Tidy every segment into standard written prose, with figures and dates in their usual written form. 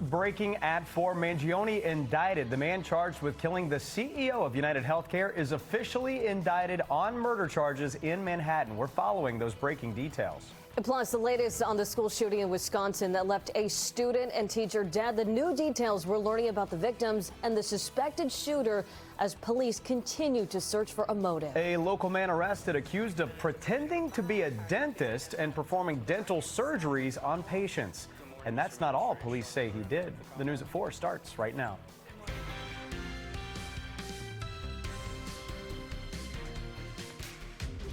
Breaking at 4, Mangione indicted. The man charged with killing the CEO of United Healthcare is officially indicted on murder charges in Manhattan. We're following those breaking details. Plus, the latest on the school shooting in Wisconsin that left a student and teacher dead. The new details we're learning about the victims and the suspected shooter as police continue to search for a motive. A local man arrested accused of pretending to be a dentist and performing dental surgeries on patients. And that's not all police say he did. The News at 4 starts right now.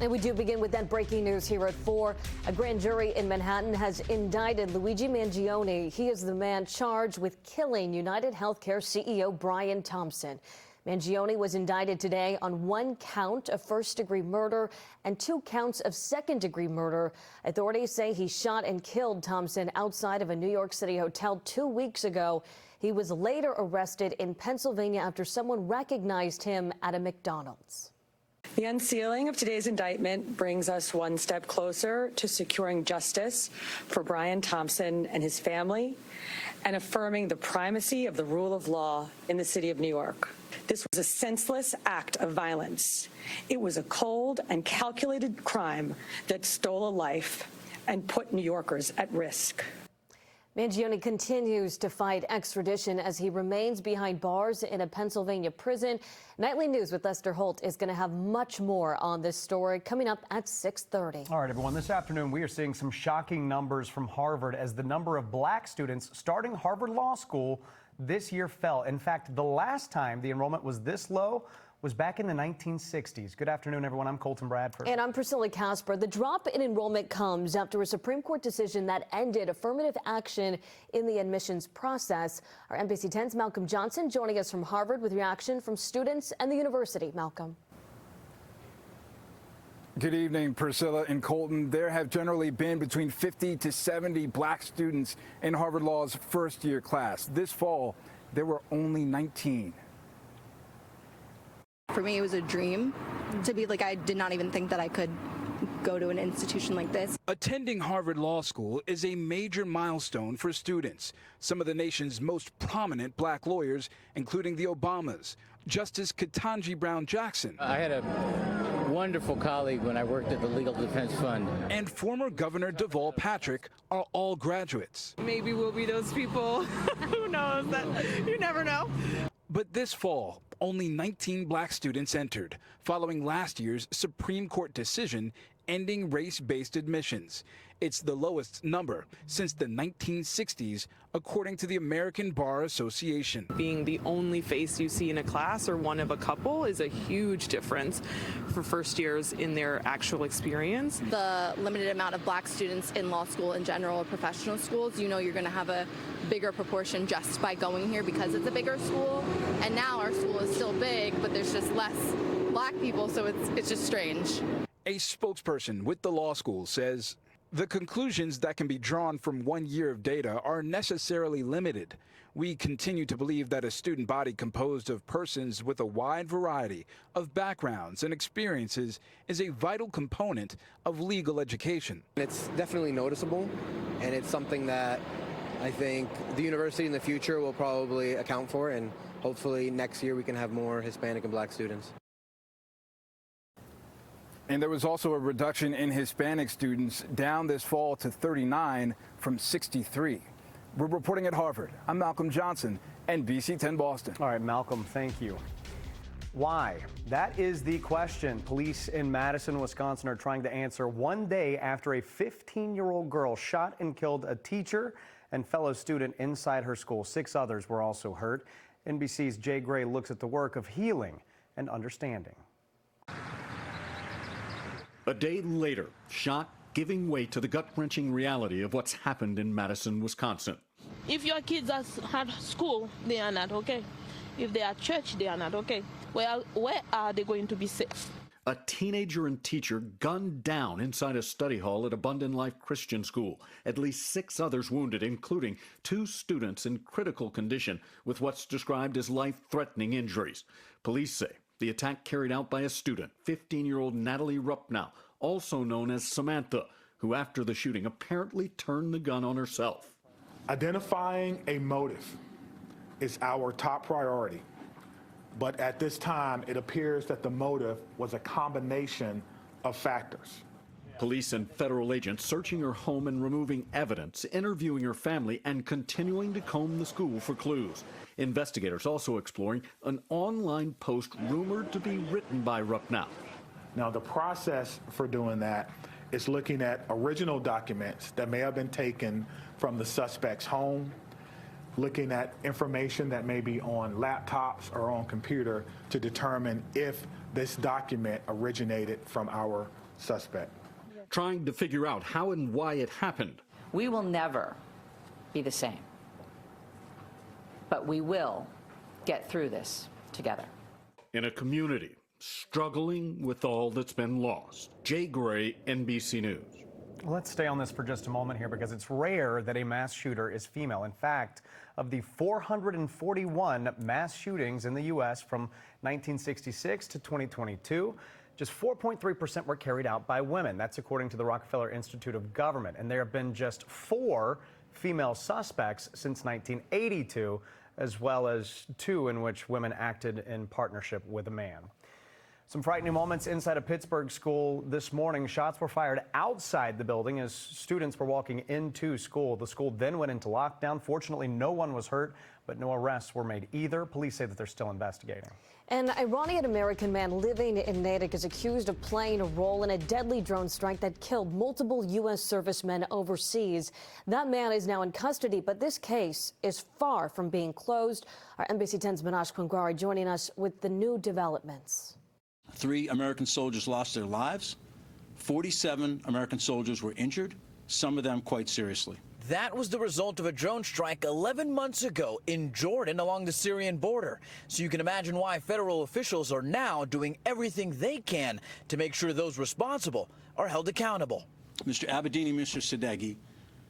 And we do begin with that breaking news here at 4. A grand jury in Manhattan has indicted Luigi Mangione. He is the man charged with killing United Healthcare CEO Brian Thompson. Mangione was indicted today on 1 count of first-degree murder and 2 counts of second-degree murder. Authorities say he shot and killed Thompson outside of a New York City hotel 2 weeks ago. He was later arrested in Pennsylvania after someone recognized him at a McDonald's. The unsealing of today's indictment brings us one step closer to securing justice for Brian Thompson and his family and affirming the primacy of the rule of law in the city of New York. This was a senseless act of violence. It was a cold and calculated crime that stole a life and put New Yorkers at risk. Mangione continues to fight extradition as he remains behind bars in a Pennsylvania prison. Nightly News with Lester Holt is going to have much more on this story coming up at 6:30. All right, everyone. This afternoon, we are seeing some shocking numbers from Harvard as the number of black students starting Harvard Law School this year fell. In fact, the last time the enrollment was this low was back in the 1960s. Good afternoon, everyone. I'm Colton Bradford. And I'm Priscilla Casper. The drop in enrollment comes after a Supreme Court decision that ended affirmative action in the admissions process. Our NBC 10's Malcolm Johnson joining us from Harvard with reaction from students and the university. Malcolm. Good evening, Priscilla and Colton. There have generally been between 50 to 70 black students in Harvard Law's first-year class. This fall, there were only 19. For me, it was a dream to be I did not even think that I could go to an institution like this. Attending Harvard Law School is a major milestone for students. Some of the nation's most prominent black lawyers, including the Obamas, Justice Ketanji Brown Jackson. I had a wonderful colleague when I worked at the Legal Defense Fund. And former Governor Deval Patrick are all graduates. Maybe we'll be those people. Who knows? You never know. But this fall, only 19 black students entered, following last year's Supreme Court decision ending race-based admissions. It's the lowest number since the 1960s, according to the American Bar Association. Being the only face you see in a class or one of a couple is a huge difference for first years in their actual experience. The limited amount of black students in law school in general or professional schools, you're going to have a bigger proportion just by going here because it's a bigger school. And now our school is still big, but there's just less black people, so it's just strange. A spokesperson with the law school says the conclusions that can be drawn from 1 year of data are necessarily limited. We continue to believe that a student body composed of persons with a wide variety of backgrounds and experiences is a vital component of legal education. It's definitely noticeable, and it's something that I think the university in the future will probably account for, and hopefully next year we can have more Hispanic and black students. And there was also a reduction in Hispanic students, down this fall to 39 from 63. We're reporting at Harvard. I'm Malcolm Johnson, NBC 10 Boston. All right, Malcolm, thank you. Why? That is the question police in Madison, Wisconsin are trying to answer 1 day after a 15-year-old girl shot and killed a teacher and fellow student inside her school. 6 others were also hurt. NBC's Jay Gray looks at the work of healing and understanding. A day later, shock giving way to the gut-wrenching reality of what's happened in Madison, Wisconsin. If your kids are at school, they are not okay. If they are at church, they are not okay. Well, where are they going to be safe? A teenager and teacher gunned down inside a study hall at Abundant Life Christian School. At least 6 others wounded, including 2 students in critical condition with what's described as life-threatening injuries. Police say the attack carried out by a student, 15-year-old Natalie Rupnow, also known as Samantha, who after the shooting apparently turned the gun on herself. Identifying a motive is our top priority, but at this time, it appears that the motive was a combination of factors. Police and federal agents searching her home and removing evidence, interviewing her family, and continuing to comb the school for clues. Investigators also exploring an online post rumored to be written by Rucknow. Now, the process for doing that is looking at original documents that may have been taken from the suspect's home, looking at information that may be on laptops or on computer to determine if this document originated from our suspect. Trying to figure out how and why it happened. We will never be the same, but we will get through this together. In a community struggling with all that's been lost. Jay Gray, NBC News. Let's stay on this for just a moment here because it's rare that a mass shooter is female. In fact, of the 441 mass shootings in the U.S. from 1966 to 2022, just 4.3% were carried out by women. That's according to the Rockefeller Institute of Government. And there have been just 4 female suspects since 1982, as well as 2 in which women acted in partnership with a man. Some frightening moments inside a Pittsburgh school this morning. Shots were fired outside the building as students were walking into school. The school then went into lockdown. Fortunately, no one was hurt, but no arrests were made either. Police say that they're still investigating. An Iranian-American man living in Natick is accused of playing a role in a deadly drone strike that killed multiple U.S. servicemen overseas. That man is now in custody, but this case is far from being closed. Our NBC 10's Manoj Kongwari joining us with the new developments. 3 American soldiers lost their lives. 47 American soldiers were injured, some of them quite seriously. That was the result of a drone strike 11 months ago in Jordan along the Syrian border. So you can imagine why federal officials are now doing everything they can to make sure those responsible are held accountable. Mr. Abedini and Mr. Sadeghi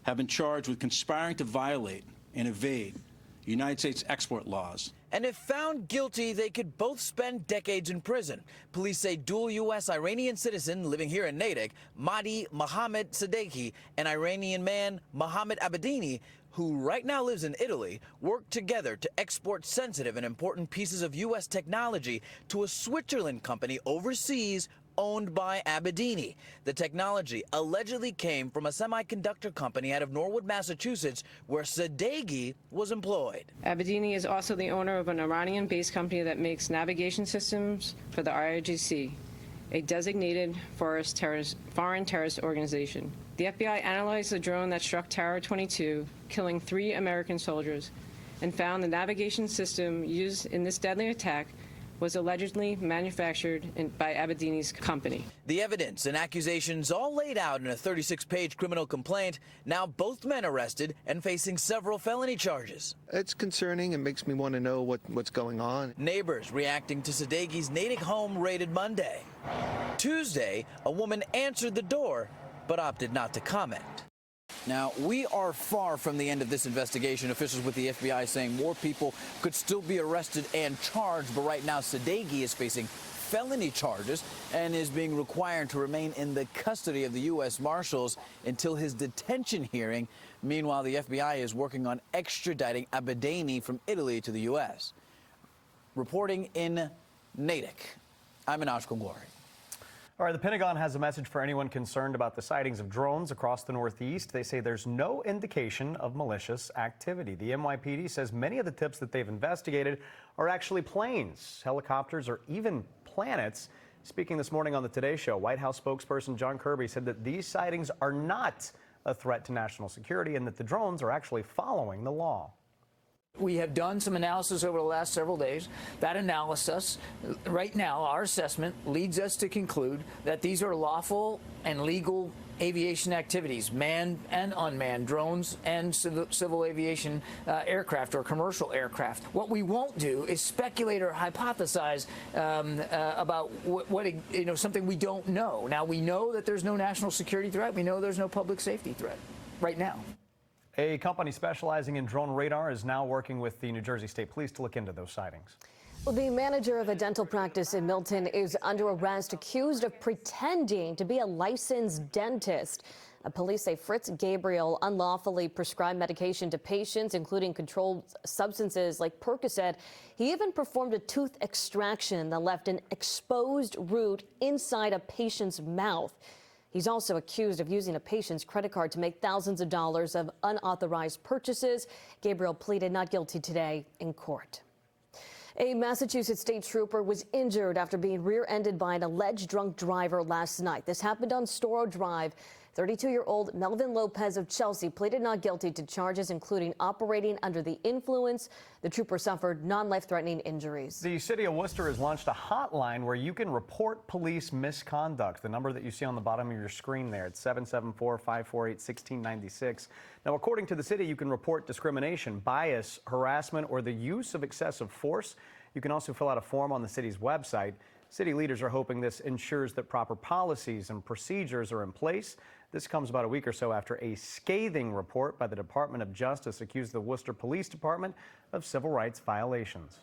have been charged with conspiring to violate and evade United States export laws. And if found guilty, they could both spend decades in prison. Police say dual U.S. Iranian citizen living here in Natick, Mahdi Mohammed Sadeghi, and Iranian man Mohammed Abedini, who right now lives in Italy, worked together to export sensitive and important pieces of U.S. technology to a Switzerland company overseas owned by Abedini. The technology allegedly came from a semiconductor company out of Norwood, Massachusetts, where Sadeghi was employed. Abedini is also the owner of an Iranian-based company that makes navigation systems for the IRGC, a designated foreign terrorist organization. The FBI analyzed the drone that struck Tower 22, killing 3 American soldiers, and found the navigation system used in this deadly attack was allegedly manufactured by Abedini's company. The evidence and accusations all laid out in a 36-page criminal complaint. Now both men arrested and facing several felony charges. It's concerning. It makes me want to know what's going on. Neighbors reacting to Sadeghi's Natick home raided Monday. Tuesday, a woman answered the door but opted not to comment. Now, we are far from the end of this investigation. Officials with the FBI saying more people could still be arrested and charged, but right now Sadeghi is facing felony charges and is being required to remain in the custody of the U.S. Marshals until his detention hearing. Meanwhile, the FBI is working on extraditing Abedini from Italy to the U.S. Reporting in Natick, I'm Manoj Kongwari. All right, the Pentagon has a message for anyone concerned about the sightings of drones across the Northeast. They say there's no indication of malicious activity. The NYPD says many of the tips that they've investigated are actually planes, helicopters, or even planets. Speaking this morning on the Today Show, White House spokesperson John Kirby said that these sightings are not a threat to national security and that the drones are actually following the law. We have done some analysis over the last several days. That analysis, right now, our assessment leads us to conclude that these are lawful and legal aviation activities, manned and unmanned drones and civil aviation aircraft or commercial aircraft. What we won't do is speculate or hypothesize about something we don't know. Now, we know that there's no national security threat. We know there's no public safety threat right now. A company specializing in drone radar is now working with the New Jersey State Police to look into those sightings. Well, the manager of a dental practice in Milton is under arrest, accused of pretending to be a licensed dentist. Police say Fritz Gabriel unlawfully prescribed medication to patients, including controlled substances like Percocet. He even performed a tooth extraction that left an exposed root inside a patient's mouth. He's also accused of using a patient's credit card to make thousands of dollars of unauthorized purchases. Gabriel pleaded not guilty today in court. A Massachusetts state trooper was injured after being rear-ended by an alleged drunk driver last night. This happened on Storrow Drive. 32-year-old Melvin Lopez of Chelsea pleaded not guilty to charges including operating under the influence. The trooper suffered non-life-threatening injuries. The city of Worcester has launched a hotline where you can report police misconduct. The number that you see on the bottom of your screen there, it's 774-548-1696. Now, according to the city, you can report discrimination, bias, harassment, or the use of excessive force. You can also fill out a form on the city's website. City leaders are hoping this ensures that proper policies and procedures are in place. This comes about a week or so after a scathing report by the Department of Justice accused the Worcester Police Department of civil rights violations.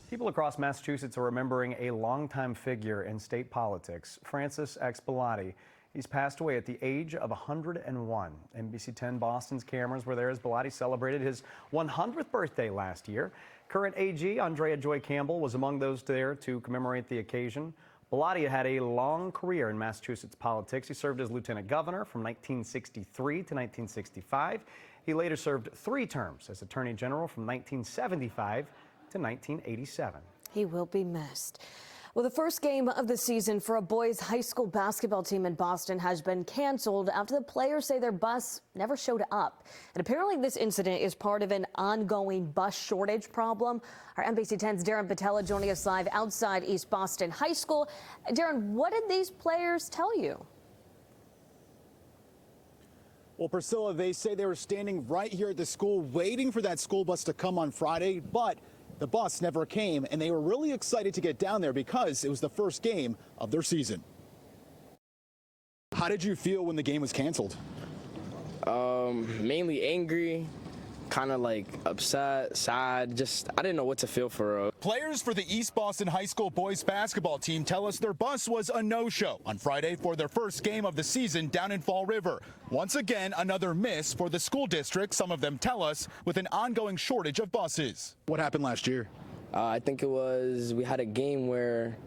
People across Massachusetts are remembering a longtime figure in state politics, Francis X. Bellotti. He's passed away at the age of 101. NBC 10 Boston's cameras were there as Bellotti celebrated his 100th birthday last year. Current AG Andrea Joy Campbell was among those there to commemorate the occasion. Bellotti had a long career in Massachusetts politics. He served as lieutenant governor from 1963 to 1965. He later served 3 terms as attorney general from 1975 to 1987. He will be missed. Well, the first game of the season for a boys' high school basketball team in Boston has been canceled after the players say their bus never showed up. And apparently this incident is part of an ongoing bus shortage problem. Our NBC 10's Darren Patella joining us live outside East Boston High School. Darren, what did these players tell you? Well, Priscilla, they say they were standing right here at the school waiting for that school bus to come on Friday, but the bus never came, and they were really excited to get down there because it was the first game of their season. How did you feel when the game was canceled? Mainly angry, kind of like upset, sad, I didn't know what to feel for real. Players for the East Boston High School boys basketball team tell us their bus was a no-show on Friday for their first game of the season down in Fall River. Once again, another miss for the school district, some of them tell us, with an ongoing shortage of buses. What happened last year? I think we had a game where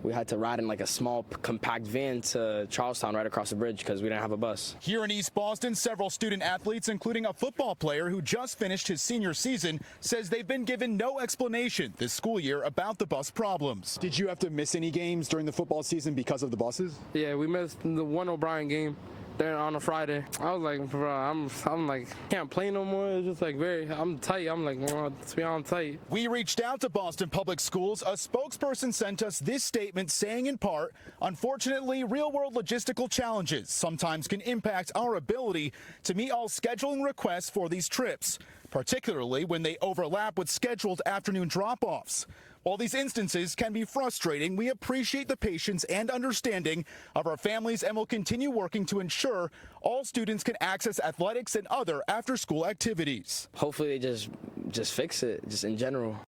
we had to ride in like a small compact van to Charlestown right across the bridge because we didn't have a bus. Here in East Boston, several student athletes, including a football player who just finished his senior season, says they've been given no explanation this school year about the bus problems. Did you have to miss any games during the football season because of the buses? Yeah, we missed the one O'Brien game there on a Friday. I was like, bro, I'm like, can't play no more. It's just like I'm tight. I'm like, to be on tight. We reached out to Boston Public Schools. A spokesperson sent us this statement saying in part, unfortunately, real-world logistical challenges sometimes can impact our ability to meet all scheduling requests for these trips, particularly when they overlap with scheduled afternoon drop-offs. While these instances can be frustrating, we appreciate the patience and understanding of our families and will continue working to ensure all students can access athletics and other after-school activities. Hopefully they just fix it, just in general.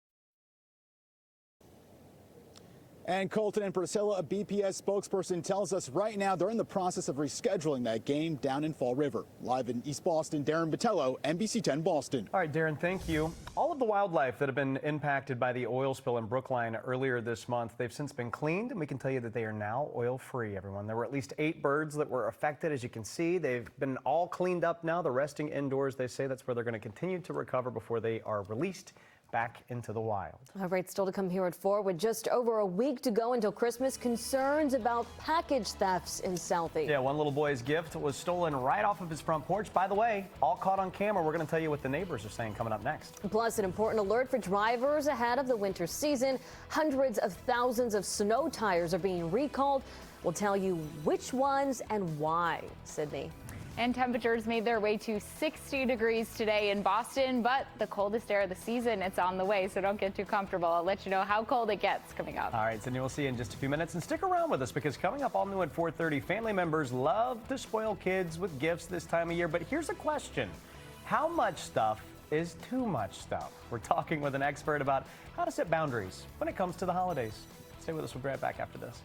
And Colton and Priscilla, a BPS spokesperson, tells us right now they're in the process of rescheduling that game down in Fall River. Live in East Boston, Darren Batello, NBC 10 Boston. All right, Darren, thank you. All of the wildlife that have been impacted by the oil spill in Brookline earlier this month, they've since been cleaned, and we can tell you that they are now oil-free, everyone. There were at least 8 birds that were affected, as you can see. They've been all cleaned up now. They're resting indoors. They say that's where they're going to continue to recover before they are released back into the wild. All right, still to come here at 4 with just over a week to go until Christmas. Concerns about package thefts in Southie. Yeah, one little boy's gift was stolen right off of his front porch. By the way, all caught on camera. We're going to tell you what the neighbors are saying coming up next. Plus, an important alert for drivers ahead of the winter season. Hundreds of thousands of snow tires are being recalled. We'll tell you which ones and why. Sydney. And temperatures made their way to 60 degrees today in Boston, but the coldest air of the season, it's on the way, so don't get too comfortable. I'll let you know how cold it gets coming up. All right, Sydney, we'll see you in just a few minutes. And stick around with us because coming up all new at 4:30, family members love to spoil kids with gifts this time of year. But here's a question. How much stuff is too much stuff? We're talking with an expert about how to set boundaries when it comes to the holidays. Stay with us. We'll be right back after this.